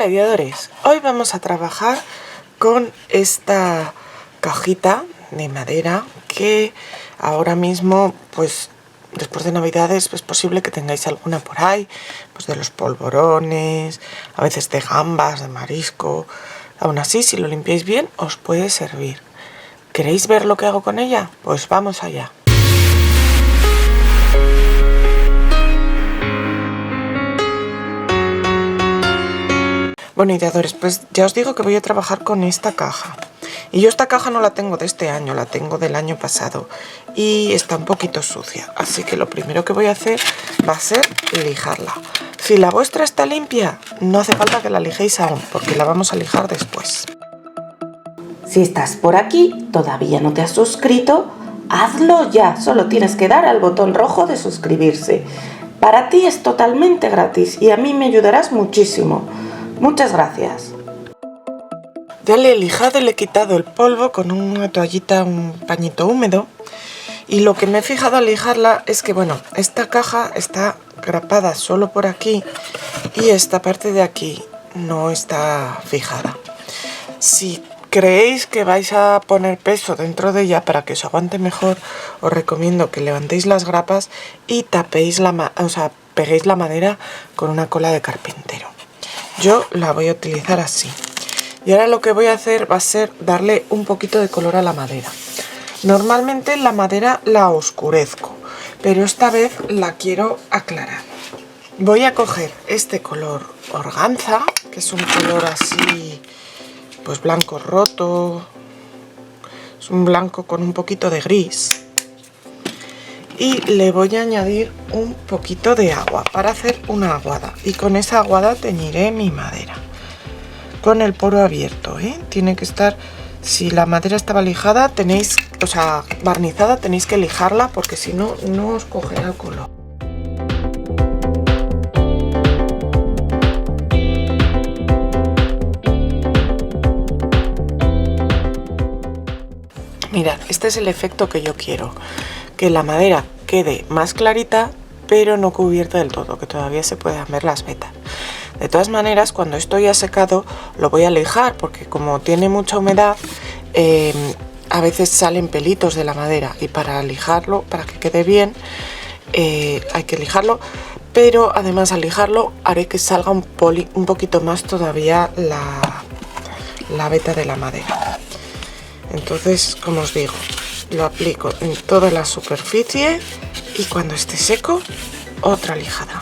Hola ideadores, hoy vamos a trabajar con esta cajita de madera que ahora mismo, pues después de Navidades, es posible que tengáis alguna por ahí, pues de los polvorones, a veces de gambas, de marisco. Aún así, si lo limpiáis bien, os puede servir. ¿Queréis ver lo que hago con ella? Pues vamos allá. Bueno, ideadores, pues ya os digo que voy a trabajar con esta caja. Y yo esta caja no la tengo de este año, la tengo del año pasado. Y está un poquito sucia, así que lo primero que voy a hacer va a ser lijarla. Si la vuestra está limpia, no hace falta que la lijéis aún, porque la vamos a lijar después. Si estás por aquí, todavía no te has suscrito, hazlo ya. Solo tienes que dar al botón rojo de suscribirse. Para ti es totalmente gratis y a mí me ayudarás muchísimo. Muchas gracias. Ya le he lijado y le he quitado el polvo con una toallita, un pañito húmedo. Y lo que me he fijado al lijarla es que, bueno, esta caja está grapada solo por aquí y esta parte de aquí no está fijada. Si creéis que vais a poner peso dentro de ella para que os aguante mejor, os recomiendo que levantéis las grapas y tapéis peguéis la madera con una cola de carpintero. Yo la voy a utilizar así. Y ahora lo que voy a hacer va a ser darle un poquito de color a la madera. Normalmente la madera la oscurezco, pero esta vez la quiero aclarar. Voy a coger este color organza, que es un color así, pues blanco roto. Es un blanco con un poquito de gris. Y le voy a añadir un poquito de agua para hacer una aguada. Y con esa aguada teñiré mi madera. Con el poro abierto, ¿eh? Tiene que estar, si la madera estaba lijada, barnizada, tenéis que lijarla porque si no, no os cogerá el color. Mirad, este es el efecto que yo quiero. Que la madera quede más clarita, pero no cubierta del todo, que todavía se puedan ver las vetas. De todas maneras, cuando esto ya secado, lo voy a lijar, porque como tiene mucha humedad, a veces salen pelitos de la madera. Y para lijarlo, para que quede bien, hay que lijarlo. Pero además al lijarlo, haré que salga un poquito más todavía la veta de la madera. Entonces, como os digo, lo aplico en toda la superficie y cuando esté seco, otra lijada.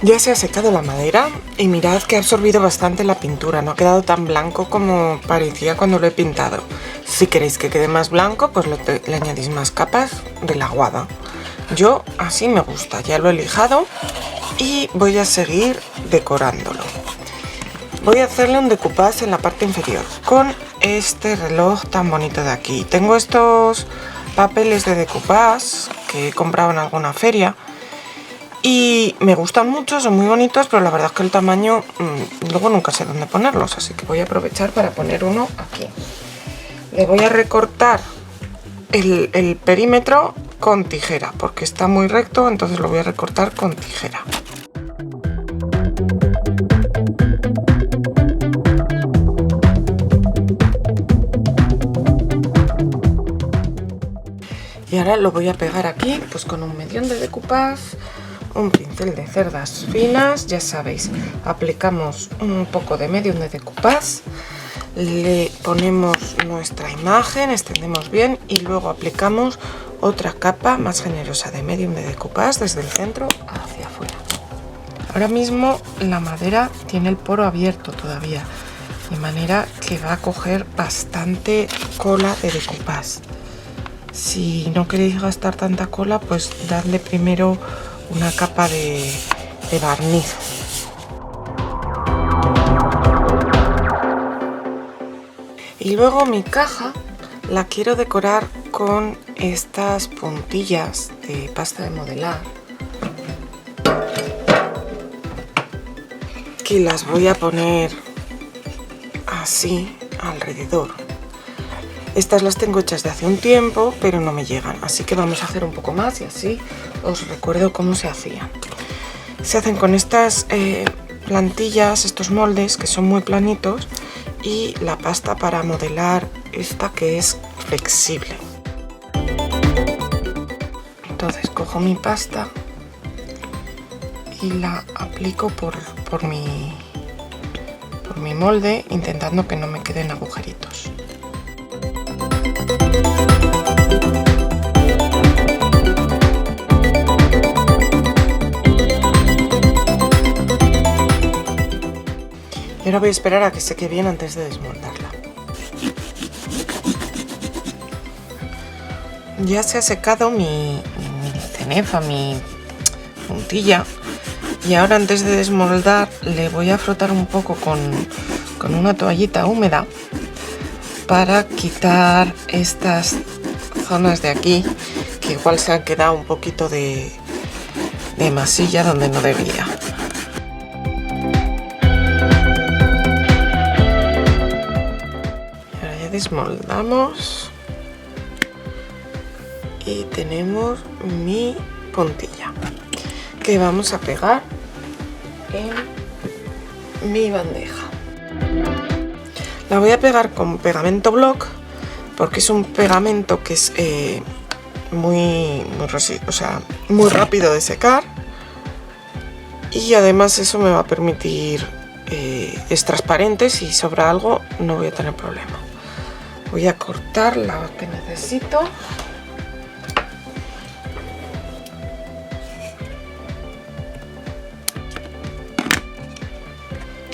Ya se ha secado la madera y mirad que ha absorbido bastante la pintura, no ha quedado tan blanco como parecía cuando lo he pintado. Si queréis que quede más blanco, pues le añadís más capas de la aguada. Yo así me gusta, ya lo he lijado y voy a seguir decorándolo. Voy a hacerle un decoupage en la parte inferior con este reloj tan bonito de aquí. Tengo estos papeles de decoupage que he comprado en alguna feria. Y me gustan mucho, son muy bonitos, pero la verdad es que el tamaño, luego nunca sé dónde ponerlos, así que voy a aprovechar para poner uno aquí. Le voy a recortar el perímetro con tijera, porque está muy recto, entonces lo voy a recortar con tijera. Y ahora lo voy a pegar aquí, pues con un medión de decoupage. Un pincel de cerdas finas, ya sabéis, aplicamos un poco de medium de decoupage, le ponemos nuestra imagen, extendemos bien y luego aplicamos otra capa más generosa de medium de decoupage desde el centro hacia afuera. Ahora mismo la madera tiene el poro abierto todavía, de manera que va a coger bastante cola de decoupage. Si no queréis gastar tanta cola, pues dadle primero una capa de barniz. Y luego mi caja La quiero decorar con estas puntillas de pasta de modelar, que las voy a poner así alrededor. Estas las tengo hechas de hace un tiempo, pero no me llegan, así que vamos a hacer un poco más y así os recuerdo cómo se hacían. Se hacen con estas plantillas, estos moldes que son muy planitos, y la pasta para modelar esta que es flexible. Entonces cojo mi pasta y la aplico por mi molde, intentando que no me queden agujeritos. Y ahora voy a esperar a que seque bien antes de desmoldarla. Ya se ha secado mi cenefa, mi puntilla, y ahora antes de desmoldar le voy a frotar un poco con una toallita húmeda para quitar estas zonas de aquí que igual se han quedado un poquito de masilla donde no debía. Y ahora ya desmoldamos y tenemos mi puntilla que vamos a pegar en mi bandeja. La voy a pegar con pegamento block porque es un pegamento que es muy rápido de secar, y además eso me va a permitir, es transparente, si sobra algo no voy a tener problema. Voy a cortar la que necesito.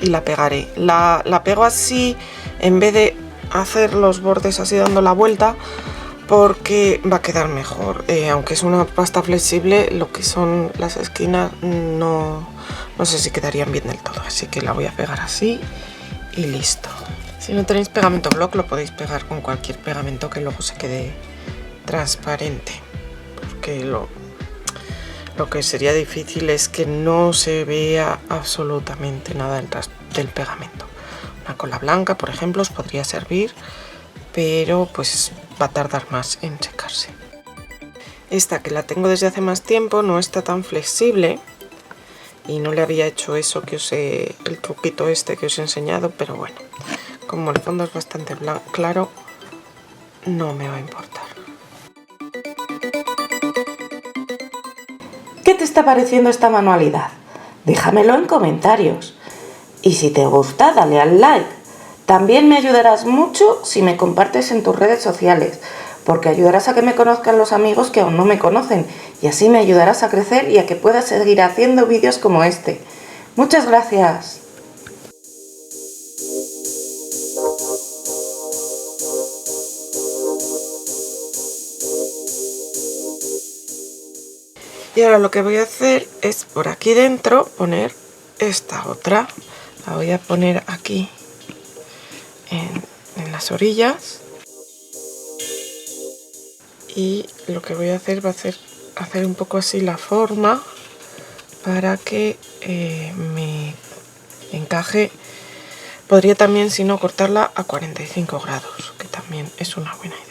Y la pegaré. La pego así en vez de hacer los bordes así dando la vuelta, porque va a quedar mejor. Aunque es una pasta flexible, lo que son las esquinas no sé si quedarían bien del todo, así que la voy a pegar así y listo. Si no tenéis pegamento block, lo podéis pegar con cualquier pegamento que luego se quede transparente, porque lo que sería difícil es que no se vea absolutamente nada del pegamento. Una cola blanca, por ejemplo, os podría servir, pero pues va a tardar más en secarse. Esta, que la tengo desde hace más tiempo, no está tan flexible y no le había hecho eso que el truquito este que os he enseñado, pero bueno, como el fondo es bastante claro, no me va a importar. ¿Qué te está pareciendo esta manualidad? Déjamelo en comentarios. Y si te gusta, dale al like. También me ayudarás mucho si me compartes en tus redes sociales, porque ayudarás a que me conozcan los amigos que aún no me conocen, y así me ayudarás a crecer y a que pueda seguir haciendo vídeos como este. Muchas gracias. Y ahora lo que voy a hacer es por aquí dentro poner esta otra. La voy a poner aquí en las orillas, y lo que voy a hacer va a ser hacer un poco así la forma para que me encaje. Podría también, si no, cortarla a 45 grados, que también es una buena idea.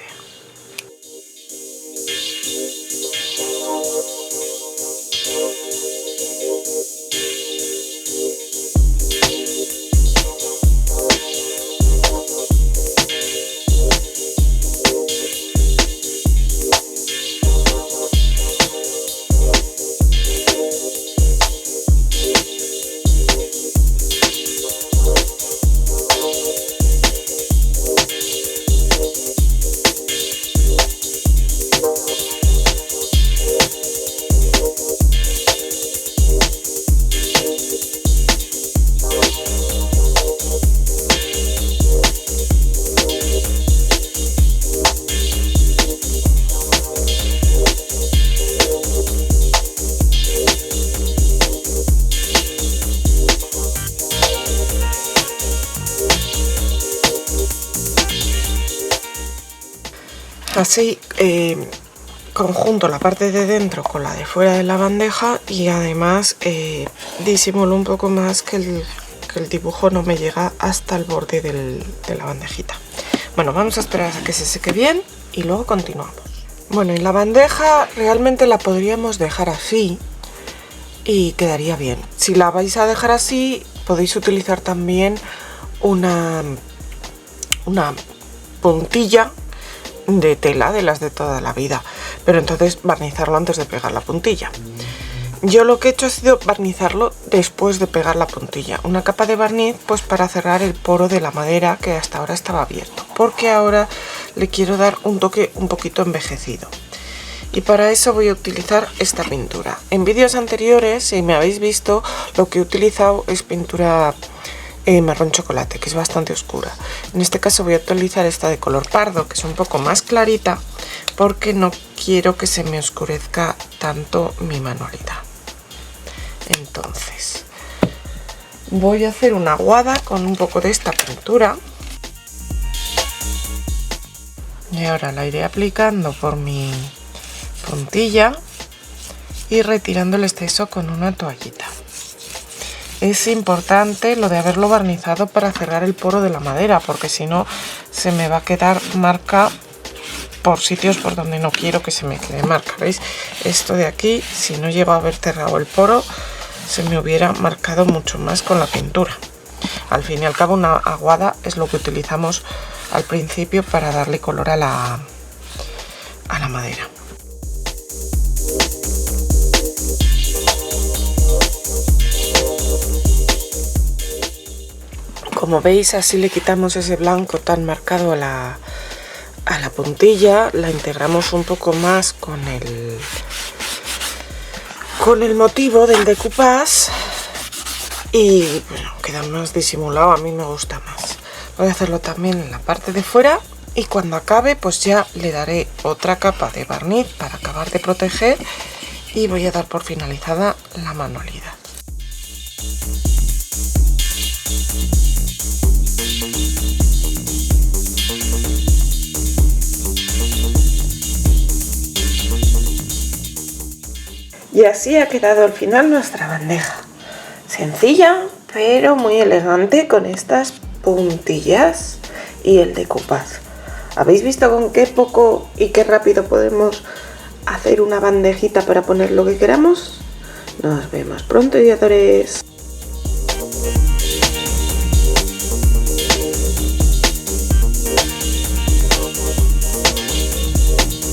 Así conjunto la parte de dentro con la de fuera de la bandeja y además disimulo un poco más que el dibujo no me llega hasta el borde de la bandejita. Bueno, vamos a esperar a que se seque bien y luego continuamos. Bueno, y la bandeja realmente la podríamos dejar así y quedaría bien. Si la vais a dejar así, podéis utilizar también una puntilla de tela, de las de toda la vida, pero entonces barnizarlo antes de pegar la puntilla. Yo lo que he hecho ha sido barnizarlo después de pegar la puntilla, una capa de barniz pues para cerrar el poro de la madera que hasta ahora estaba abierto, porque ahora le quiero dar un toque un poquito envejecido y para eso voy a utilizar esta pintura. En vídeos anteriores, si me habéis visto, lo que he utilizado es pintura marrón chocolate, que es bastante oscura. En este caso voy a utilizar esta de color pardo, que es un poco más clarita, porque no quiero que se me oscurezca tanto mi manualidad. Entonces voy a hacer una aguada con un poco de esta pintura y ahora la iré aplicando por mi puntilla y retirando el exceso con una toallita. Es importante lo de haberlo barnizado para cerrar el poro de la madera, porque si no se me va a quedar marca por sitios por donde no quiero que se me quede marca. ¿Veis? Esto de aquí, si no llego a haber cerrado el poro, se me hubiera marcado mucho más con la pintura. Al fin y al cabo, una aguada es lo que utilizamos al principio para darle color a la madera. Como veis, así le quitamos ese blanco tan marcado a la puntilla, la integramos un poco más con el motivo del decoupage y bueno, queda más disimulado, a mí me gusta más. Voy a hacerlo también en la parte de fuera y cuando acabe pues ya le daré otra capa de barniz para acabar de proteger y voy a dar por finalizada la manualidad. Y así ha quedado al final nuestra bandeja. Sencilla, pero muy elegante con estas puntillas y el decoupage. ¿Habéis visto con qué poco y qué rápido podemos hacer una bandejita para poner lo que queramos? Nos vemos pronto, ideadores.